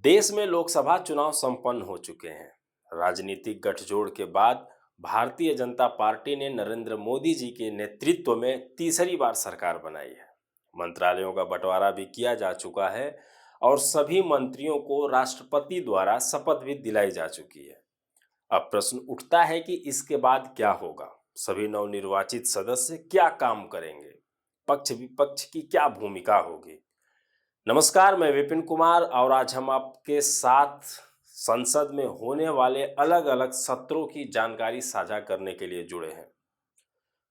देश में लोकसभा चुनाव संपन्न हो चुके हैं। राजनीतिक गठजोड़ के बाद भारतीय जनता पार्टी ने नरेंद्र मोदी जी के नेतृत्व में तीसरी बार सरकार बनाई है। मंत्रालयों का बंटवारा भी किया जा चुका है और सभी मंत्रियों को राष्ट्रपति द्वारा शपथ भी दिलाई जा चुकी है। अब प्रश्न उठता है कि इसके बाद क्या होगा। सभी नवनिर्वाचित सदस्य क्या काम करेंगे, पक्ष विपक्ष की क्या भूमिका होगी। नमस्कार, मैं विपिन कुमार और आज हम आपके साथ संसद में होने वाले अलग अलग सत्रों की जानकारी साझा करने के लिए जुड़े हैं।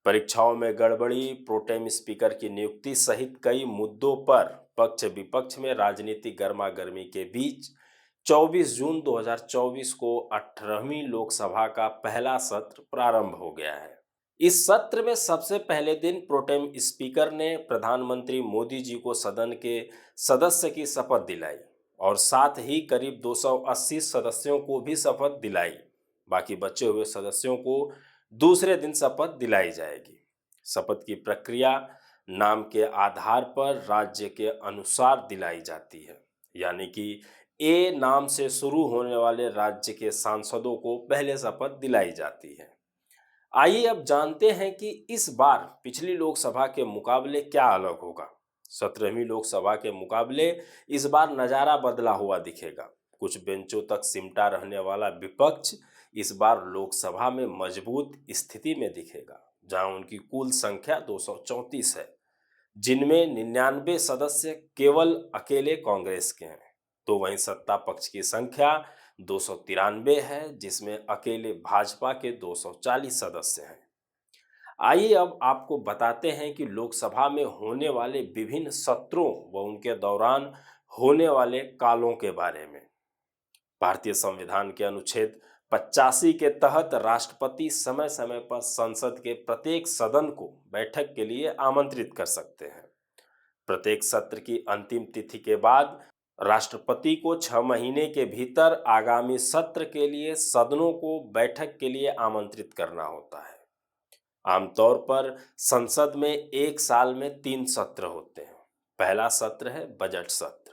परीक्षाओं में गड़बड़ी, प्रोटेम स्पीकर की नियुक्ति सहित कई मुद्दों पर पक्ष विपक्ष में राजनीतिक गर्मागर्मी के बीच 24 जून 2024 को 18वीं लोकसभा का पहला सत्र प्रारंभ हो गया है। इस सत्र में सबसे पहले दिन प्रोटेम स्पीकर ने प्रधानमंत्री मोदी जी को सदन के सदस्य की शपथ दिलाई और साथ ही करीब 280 सदस्यों को भी शपथ दिलाई। बाकी बचे हुए सदस्यों को दूसरे दिन शपथ दिलाई जाएगी। शपथ की प्रक्रिया नाम के आधार पर राज्य के अनुसार दिलाई जाती है, यानी कि ए नाम से शुरू होने वाले राज्य के सांसदों को पहले शपथ दिलाई जाती है। आइए अब जानते हैं कि इस बार पिछली लोकसभा के मुकाबले क्या अलग होगा। 17वीं लोकसभा के मुकाबले इस बार नजारा बदला हुआ दिखेगा। कुछ बेंचों तक सिमटा रहने वाला विपक्ष इस बार लोकसभा में मजबूत स्थिति में दिखेगा, जहां उनकी कुल संख्या 234 है, जिनमें 99 सदस्य केवल अकेले कांग्रेस के हैं। तो वहीं सत्ता पक्ष की संख्या 293 है, जिसमें अकेले भाजपा के 240 सदस्य हैं। आइए अब आपको बताते हैं कि लोकसभा में होने वाले विभिन्न सत्रों व उनके दौरान होने वाले कालों के बारे में। भारतीय संविधान के अनुच्छेद 85 के तहत राष्ट्रपति समय समय पर संसद के प्रत्येक सदन को बैठक के लिए आमंत्रित कर सकते हैं। प्रत्येक सत्र की अंतिम तिथि के बाद राष्ट्रपति को 6 महीने के भीतर आगामी सत्र के लिए सदनों को बैठक के लिए आमंत्रित करना होता है। आमतौर पर संसद में एक साल में 3 सत्र होते हैं। पहला सत्र है बजट सत्र।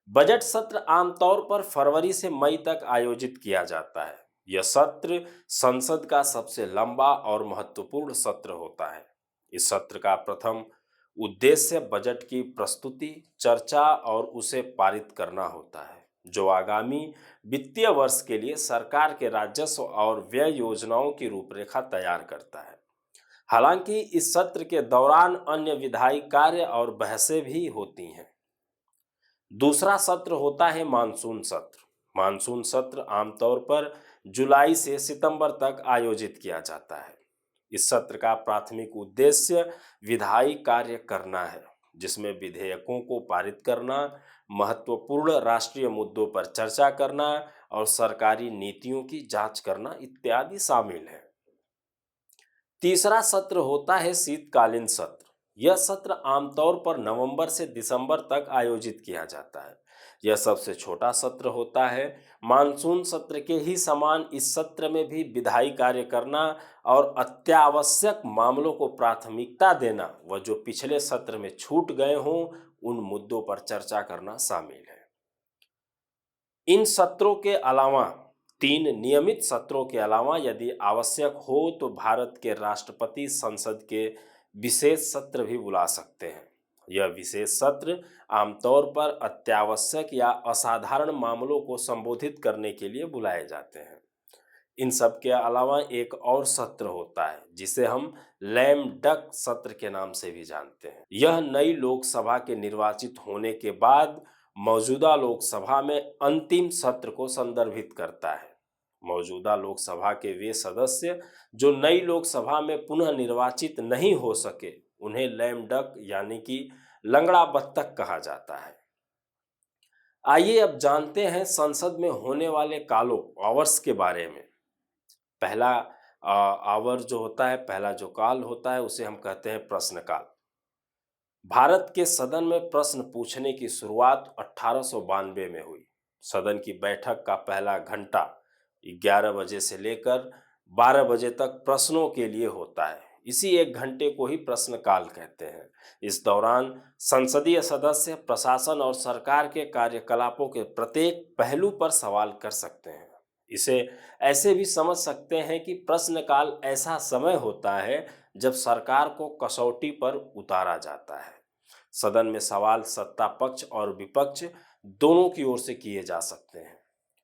बजट सत्र आमतौर पर फरवरी से मई तक आयोजित किया जाता है। यह सत्र संसद का सबसे लंबा और महत्वपूर्ण सत्र होता है। इस सत्र का प्रथम उद्देश्य बजट की प्रस्तुति, चर्चा और उसे पारित करना होता है, जो आगामी वित्तीय वर्ष के लिए सरकार के राजस्व और व्यय योजनाओं की रूपरेखा तैयार करता है। हालांकि इस सत्र के दौरान अन्य विधायी कार्य और बहसें भी होती हैं। दूसरा सत्र होता है मानसून सत्र। मानसून सत्र आमतौर पर जुलाई से सितंबर तक आयोजित किया जाता है। इस सत्र का प्राथमिक उद्देश्य विधायी कार्य करना है, जिसमें विधेयकों को पारित करना, महत्वपूर्ण राष्ट्रीय मुद्दों पर चर्चा करना और सरकारी नीतियों की जांच करना इत्यादि शामिल है। तीसरा सत्र होता है शीतकालीन सत्र। यह सत्र आमतौर पर नवंबर से दिसंबर तक आयोजित किया जाता है। यह सबसे छोटा सत्र होता है। मानसून सत्र के ही समान इस सत्र में भी विधायी कार्य करना और अत्यावश्यक मामलों को प्राथमिकता देना व जो पिछले सत्र में छूट गए हों उन मुद्दों पर चर्चा करना शामिल है। इन सत्रों के अलावा 3 नियमित सत्रों के अलावा यदि आवश्यक हो तो भारत के राष्ट्रपति संसद के विशेष सत्र भी बुला सकते हैं। यह विशेष सत्र आमतौर पर अत्यावश्यक या असाधारण मामलों को संबोधित करने के लिए बुलाए जाते हैं। इन सब के अलावा एक और सत्र होता है जिसे हम लैम डक सत्र के नाम से भी जानते हैं। यह नई लोकसभा के निर्वाचित होने के बाद मौजूदा लोकसभा में अंतिम सत्र को संदर्भित करता है। मौजूदा लोकसभा के वे सदस्य जो नई लोकसभा में पुनः निर्वाचित नहीं हो सके, उन्हें लैम डक यानी कि लंगड़ा बत्तख कहा जाता है। आइए अब जानते हैं संसद में होने वाले कालों आवर्स के बारे में। पहला आवर जो होता है, पहला जो काल होता है, उसे हम कहते हैं प्रश्नकाल। भारत के सदन में प्रश्न पूछने की शुरुआत 1892 में हुई। सदन की बैठक का पहला घंटा 11 बजे से लेकर 12 बजे तक प्रश्नों के लिए होता है। इसी 1 घंटे को ही प्रश्नकाल कहते हैं। इस दौरान संसदीय सदस्य प्रशासन और सरकार के कार्यकलापों के प्रत्येक पहलू पर सवाल कर सकते हैं। इसे ऐसे भी समझ सकते हैं कि प्रश्नकाल ऐसा समय होता है जब सरकार को कसौटी पर उतारा जाता है। सदन में सवाल सत्ता पक्ष और विपक्ष दोनों की ओर से किए जा सकते हैं।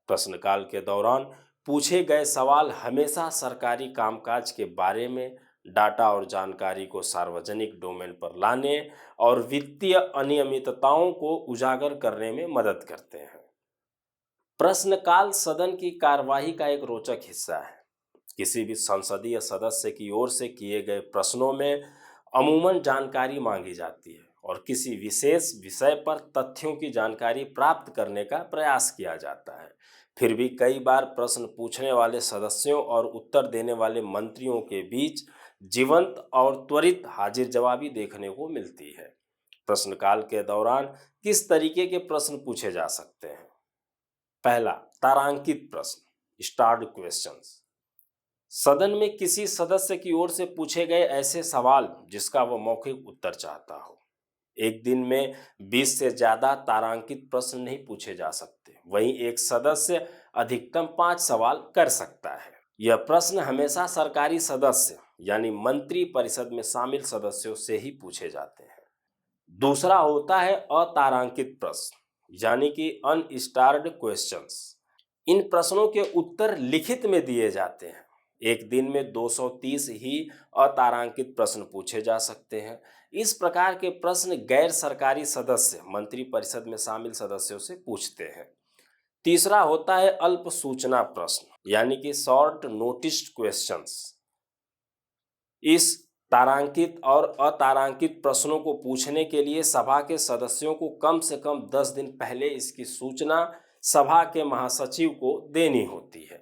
प्रश्नकाल के दौरान पूछे गए सवाल हमेशा सरकारी कामकाज के बारे में, डाटा और जानकारी को सार्वजनिक डोमेन पर लाने और वित्तीय अनियमितताओं को उजागर करने में मदद करते हैं। प्रश्नकाल सदन की कार्यवाही का एक रोचक हिस्सा है। किसी भी संसदीय सदस्य की ओर से किए गए प्रश्नों में अमूमन जानकारी मांगी जाती है और किसी विशेष विषय पर तथ्यों की जानकारी प्राप्त करने का प्रयास किया जाता है। फिर भी कई बार प्रश्न पूछने वाले सदस्यों और उत्तर देने वाले मंत्रियों के बीच जीवंत और त्वरित हाजिर जवाबी देखने को मिलती है। प्रश्नकाल के दौरान किस तरीके के प्रश्न पूछे जा सकते हैं? पहला, तारांकित प्रश्न, स्टार्ड क्वेश्चंस। सदन में किसी सदस्य की ओर से पूछे गए ऐसे सवाल जिसका वह मौखिक उत्तर चाहता हो। एक दिन में 20 से ज्यादा तारांकित प्रश्न नहीं पूछे जा सकते। वहीं एक सदस्य अधिकतम 5 सवाल कर सकता है। यह प्रश्न हमेशा सरकारी सदस्य यानी मंत्री परिषद में शामिल सदस्यों से ही पूछे जाते हैं। दूसरा होता है अतारांकित प्रश्न यानी कि अनस्टार्ड क्वेश्चंस। इन प्रश्नों के उत्तर लिखित में दिए जाते हैं। एक दिन में 230 ही अतारांकित प्रश्न पूछे जा सकते हैं। इस प्रकार के प्रश्न गैर सरकारी सदस्य मंत्री परिषद में शामिल सदस्यों से पूछते हैं। तीसरा होता है अल्प सूचना प्रश्न यानी कि शॉर्ट नोटिस्ड क्वेश्चंस। इस तारांकित और अतारांकित प्रश्नों को पूछने के लिए सभा के सदस्यों को कम से कम 10 दिन पहले इसकी सूचना सभा के महासचिव को देनी होती है।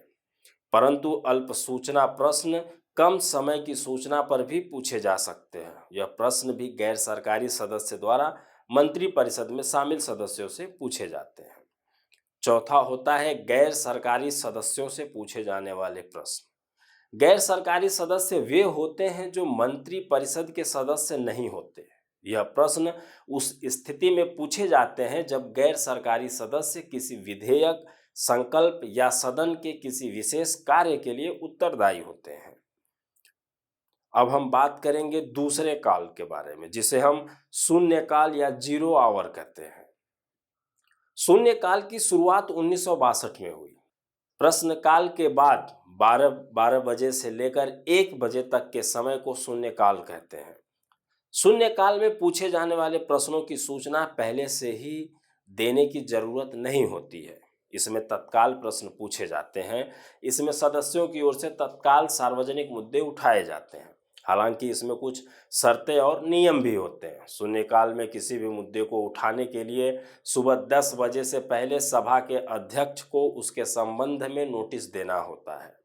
परंतु अल्प सूचना प्रश्न कम समय की सूचना पर भी पूछे जा सकते हैं। यह प्रश्न भी गैर सरकारी सदस्य द्वारा मंत्री परिषद में शामिल सदस्यों से पूछे जाते हैं। चौथा होता है गैर सरकारी सदस्यों से पूछे जाने वाले प्रश्न। गैर सरकारी सदस्य वे होते हैं जो मंत्री परिषद के सदस्य नहीं होते। यह प्रश्न उस स्थिति में पूछे जाते हैं जब गैर सरकारी सदस्य किसी विधेयक, संकल्प या सदन के किसी विशेष कार्य के लिए उत्तरदायी होते हैं। अब हम बात करेंगे दूसरे काल के बारे में, जिसे हम शून्यकाल या 0 आवर कहते हैं। शून्यकाल की शुरुआत 1962 में हुई। प्रश्नकाल के बाद 12 बजे से लेकर 1 बजे तक के समय को शून्यकाल कहते हैं। शून्यकाल में पूछे जाने वाले प्रश्नों की सूचना पहले से ही देने की जरूरत नहीं होती है। इसमें तत्काल प्रश्न पूछे जाते हैं। इसमें सदस्यों की ओर से तत्काल सार्वजनिक मुद्दे उठाए जाते हैं। हालांकि इसमें कुछ शर्तें और नियम भी होते हैं। शून्यकाल में किसी भी मुद्दे को उठाने के लिए सुबह 10 बजे से पहले सभा के अध्यक्ष को उसके संबंध में नोटिस देना होता है।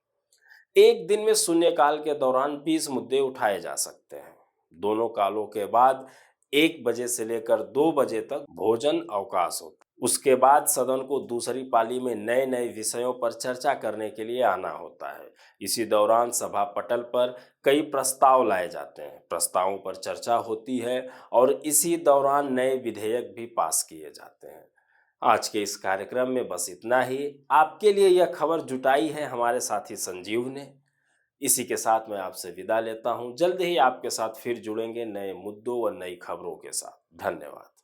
एक दिन में शून्यकाल के दौरान 20 मुद्दे उठाए जा सकते हैं। दोनों कालों के बाद 1 बजे से लेकर 2 बजे तक भोजन अवकाश होता है। उसके बाद सदन को दूसरी पाली में नए नए विषयों पर चर्चा करने के लिए आना होता है। इसी दौरान सभा पटल पर कई प्रस्ताव लाए जाते हैं। प्रस्तावों पर चर्चा होती है और इसी दौरान नए विधेयक भी पास किए जाते हैं। आज के इस कार्यक्रम में बस इतना ही। आपके लिए यह खबर जुटाई है हमारे साथी संजीव ने। इसी के साथ मैं आपसे विदा लेता हूं। जल्द ही आपके साथ फिर जुड़ेंगे नए मुद्दों व नई खबरों के साथ। धन्यवाद।